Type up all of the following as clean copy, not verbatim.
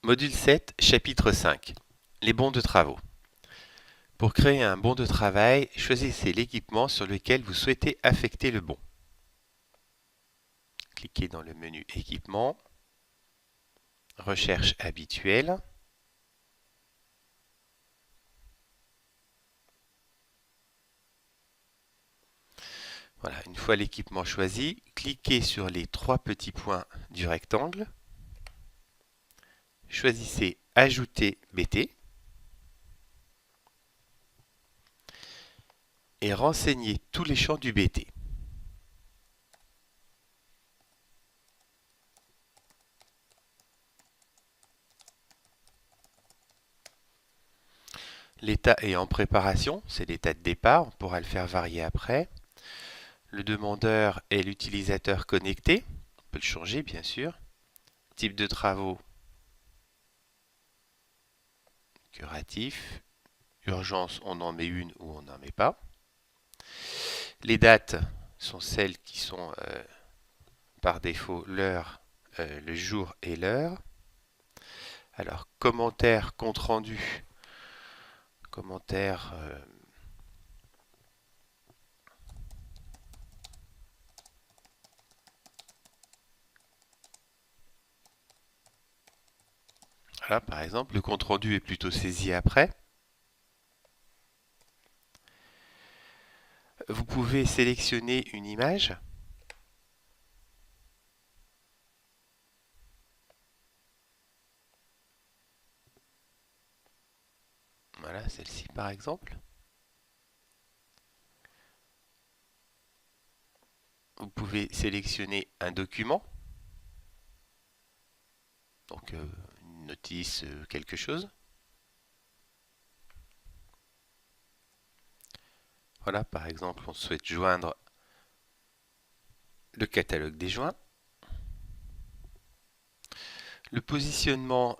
Module 7, chapitre 5. Les bons de travaux. Pour créer un bon de travail, choisissez l'équipement sur lequel vous souhaitez affecter le bon. Cliquez dans le menu Équipement, Recherche habituelle. Voilà, une fois l'équipement choisi, cliquez sur les trois petits points du rectangle. Choisissez Ajouter BT et renseignez tous les champs du BT. L'état est en préparation, c'est l'état de départ, on pourra le faire varier après. Le demandeur est l'utilisateur connecté, on peut le changer bien sûr. Type de travaux, curatif. Urgence, on en met une ou on n'en met pas. Les dates sont celles qui sont par défaut l'heure, le jour et l'heure. Alors, commentaire, compte rendu. Commentaire, voilà, par exemple, le compte rendu est plutôt saisi après. Vous pouvez sélectionner une image. Voilà, celle-ci par exemple. Vous pouvez sélectionner un document. Donc, une notice, quelque chose. Voilà, par exemple, on souhaite joindre le catalogue des joints. Le positionnement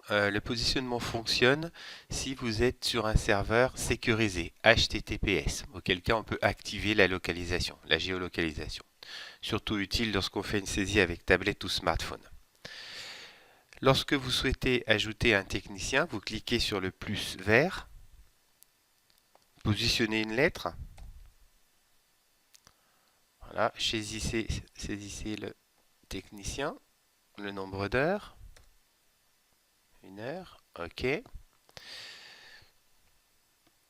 fonctionne si vous êtes sur un serveur sécurisé, HTTPS, auquel cas on peut activer la localisation, la géolocalisation. Surtout utile lorsqu'on fait une saisie avec tablette ou smartphone. Lorsque vous souhaitez ajouter un technicien, vous cliquez sur le plus vert, positionnez une lettre, voilà, saisissez le technicien, le nombre d'heures, 1 heure, ok.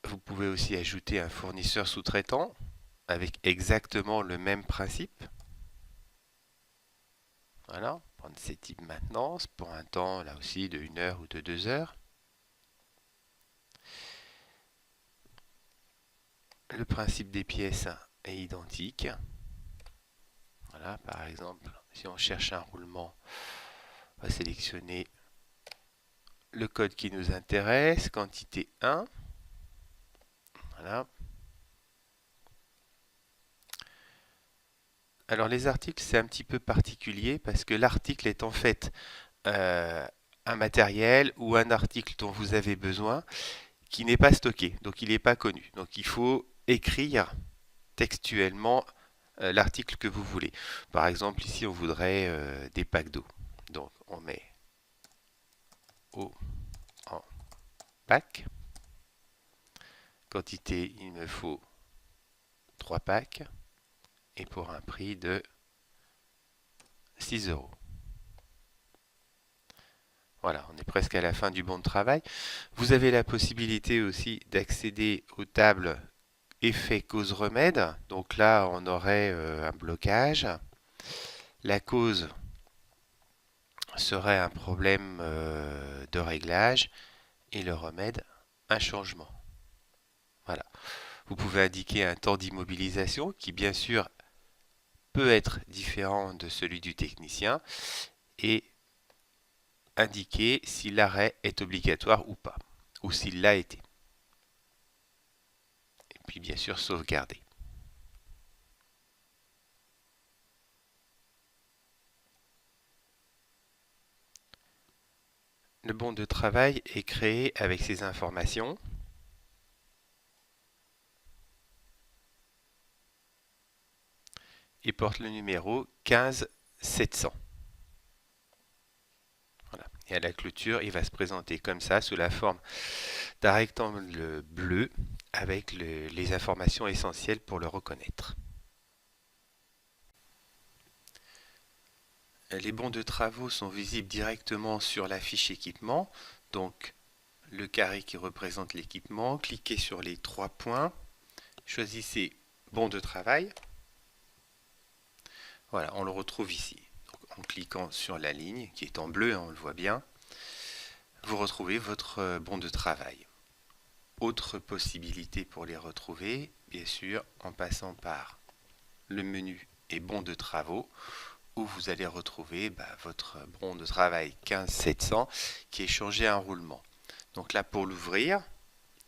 Vous pouvez aussi ajouter un fournisseur sous-traitant avec exactement le même principe. Voilà, prendre ces types maintenance pour un temps là aussi de 1 heure ou de 2 heures. Le principe des pièces est identique. Voilà, par exemple, si on cherche un roulement, on va sélectionner le code qui nous intéresse, quantité 1. Voilà. Alors les articles, c'est un petit peu particulier parce que l'article est en fait un matériel ou un article dont vous avez besoin qui n'est pas stocké, donc il n'est pas connu. Donc il faut écrire textuellement l'article que vous voulez. Par exemple, ici, on voudrait des packs d'eau. Donc on met eau en pack. Quantité, il me faut 3 packs et pour un prix de 6 euros. Voilà, on est presque à la fin du bon de travail. Vous avez la possibilité aussi d'accéder aux tables effet cause-remède. Donc là, on aurait un blocage. La cause serait un problème de réglage et le remède, un changement. Voilà. Vous pouvez indiquer un temps d'immobilisation qui, bien sûr, peut être différent de celui du technicien et indiquer si l'arrêt est obligatoire ou pas, ou s'il l'a été. Et puis, bien sûr, sauvegarder. Le bon de travail est créé avec ces informations. Et porte le numéro 15 700. Voilà. Et à la clôture, il va se présenter comme ça, sous la forme d'un rectangle bleu, avec les informations essentielles pour le reconnaître. Les bons de travaux sont visibles directement sur la fiche équipement. Donc, le carré qui représente l'équipement, cliquez sur les 3 points, choisissez bon de travail. Voilà, on le retrouve ici. Donc, en cliquant sur la ligne qui est en bleu, on le voit bien, vous retrouvez votre bon de travail. Autre possibilité pour les retrouver, bien sûr, en passant par le menu et bon de travaux, où vous allez retrouver votre bon de travail 15700 qui est changé en roulement. Donc là, pour l'ouvrir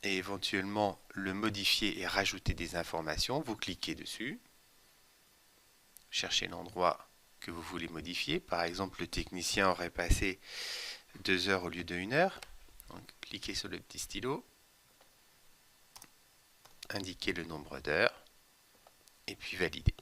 et éventuellement le modifier et rajouter des informations, vous cliquez dessus, cherchez l'endroit que vous voulez modifier. Par exemple, le technicien aurait passé 2 heures au lieu de 1 heure. Donc, cliquez sur le petit stylo, indiquez le nombre d'heures et puis validez.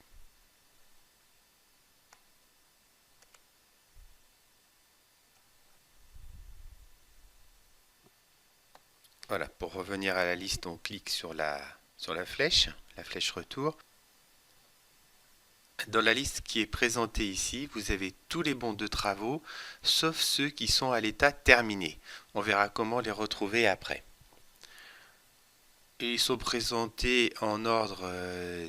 Voilà, pour revenir à la liste, on clique sur la flèche retour. Dans la liste qui est présentée ici, vous avez tous les bons de travaux, sauf ceux qui sont à l'état terminé. On verra comment les retrouver après. Et ils sont présentés en ordre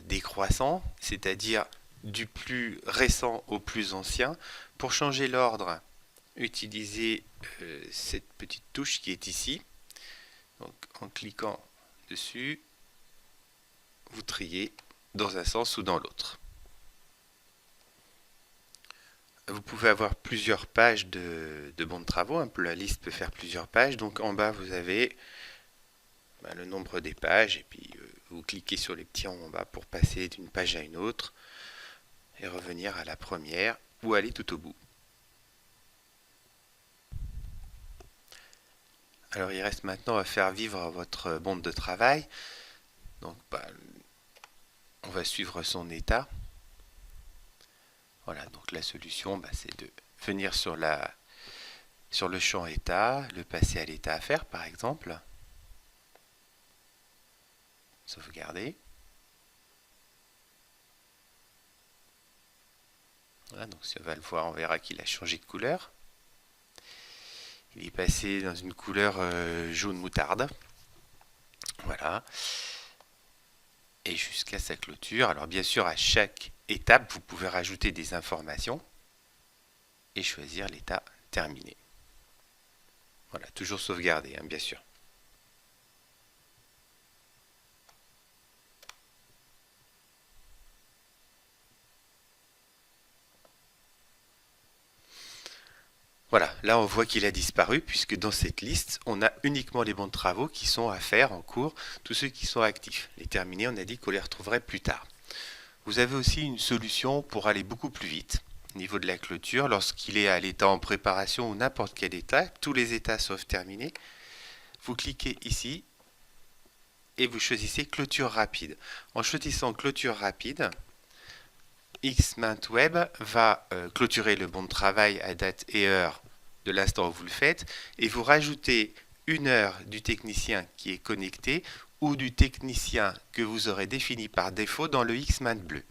décroissant, c'est-à-dire du plus récent au plus ancien. Pour changer l'ordre, utilisez cette petite touche qui est ici. Donc, en cliquant dessus, vous triez dans un sens ou dans l'autre. Vous pouvez avoir plusieurs pages de bons de travaux. La liste peut faire plusieurs pages. Donc en bas, vous avez le nombre des pages. Et puis vous cliquez sur les petits ronds en bas pour passer d'une page à une autre et revenir à la première ou aller tout au bout. Alors il reste maintenant à faire vivre votre bon de travail. Donc on va suivre son état. Voilà, donc la solution, c'est de venir sur le champ état, le passer à l'état à faire par exemple. Sauvegarder. Voilà, donc si on va le voir, on verra qu'il a changé de couleur. Il est passé dans une couleur jaune moutarde. Voilà. Et jusqu'à sa clôture. Alors bien sûr, à chaque étape, vous pouvez rajouter des informations et choisir l'état terminé. Voilà, toujours sauvegarder, bien sûr. Voilà, là on voit qu'il a disparu puisque dans cette liste, on a uniquement les bons de travaux qui sont à faire en cours, tous ceux qui sont actifs. Les terminés, on a dit qu'on les retrouverait plus tard. Vous avez aussi une solution pour aller beaucoup plus vite au niveau de la clôture, lorsqu'il est à l'état en préparation ou n'importe quel état, tous les états sauf terminés. Vous cliquez ici et vous choisissez clôture rapide. En choisissant clôture rapide, Xmint Web va clôturer le bon de travail à date et heure de l'instant où vous le faites et vous rajoutez 1 heure du technicien qui est connecté ou du technicien que vous aurez défini par défaut dans le Xmint bleu.